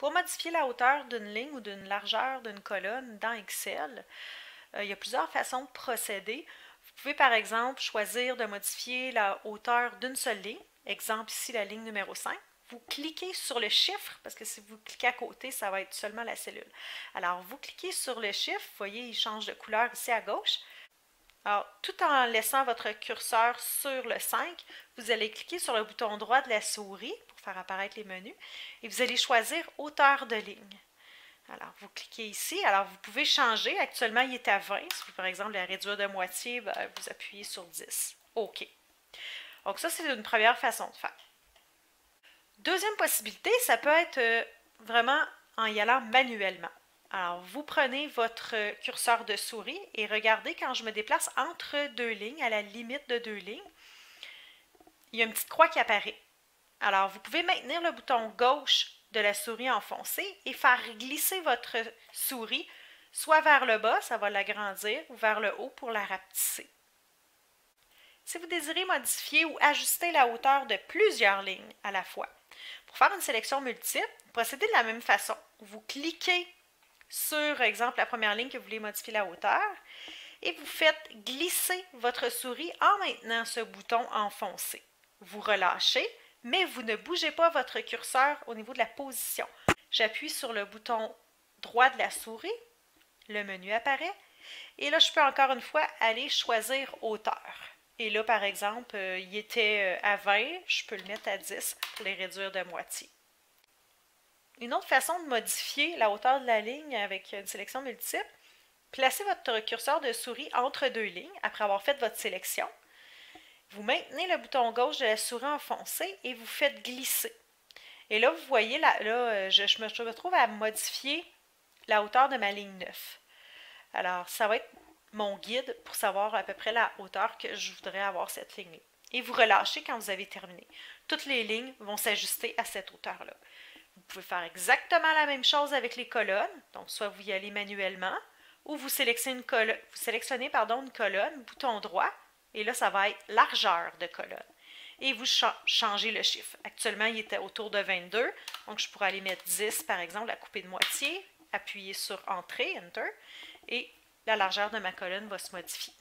Pour modifier la hauteur d'une ligne ou d'une largeur d'une colonne dans Excel, il y a plusieurs façons de procéder. Vous pouvez par exemple choisir de modifier la hauteur d'une seule ligne, exemple ici la ligne numéro 5. Vous cliquez sur le chiffre, parce que si vous cliquez à côté, ça va être seulement la cellule. Alors vous cliquez sur le chiffre, vous voyez, il change de couleur ici à gauche. Alors, tout en laissant votre curseur sur le 5, vous allez cliquer sur le bouton droit de la souris pour faire apparaître les menus et vous allez choisir hauteur de ligne. Alors, vous cliquez ici. Alors, vous pouvez changer. Actuellement, il est à 20. Si vous, par exemple, la réduire de moitié, vous appuyez sur 10. OK. Donc, ça, c'est une première façon de faire. Deuxième possibilité, ça peut être vraiment en y allant manuellement. Alors, vous prenez votre curseur de souris et regardez quand je me déplace entre deux lignes, à la limite de deux lignes, il y a une petite croix qui apparaît. Alors, vous pouvez maintenir le bouton gauche de la souris enfoncé et faire glisser votre souris soit vers le bas, ça va l'agrandir, ou vers le haut pour la rapetisser. Si vous désirez modifier ou ajuster la hauteur de plusieurs lignes à la fois, pour faire une sélection multiple, procédez de la même façon. Vous cliquez sur, exemple, la première ligne que vous voulez modifier la hauteur et vous faites glisser votre souris en maintenant ce bouton enfoncé. Vous relâchez, mais vous ne bougez pas votre curseur au niveau de la position. J'appuie sur le bouton droit de la souris, le menu apparaît, et là, je peux encore une fois aller choisir hauteur. Et là, par exemple, il était à 20, je peux le mettre à 10 pour les réduire de moitié. Une autre façon de modifier la hauteur de la ligne avec une sélection multiple, placez votre curseur de souris entre deux lignes après avoir fait votre sélection. Vous maintenez le bouton gauche de la souris enfoncé et vous faites glisser. Et là, vous voyez, je me retrouve à modifier la hauteur de ma ligne 9. Alors, ça va être mon guide pour savoir à peu près la hauteur que je voudrais avoir cette ligne-là. Et vous relâchez quand vous avez terminé. Toutes les lignes vont s'ajuster à cette hauteur-là. Vous pouvez faire exactement la même chose avec les colonnes. Donc, soit vous y allez manuellement, ou vous sélectionnez une colonne, bouton droit, et là, ça va être largeur de colonne. Et vous changez le chiffre. Actuellement, il était autour de 22, donc je pourrais aller mettre 10, par exemple, la couper de moitié, appuyer sur Entrée, Enter, et la largeur de ma colonne va se modifier.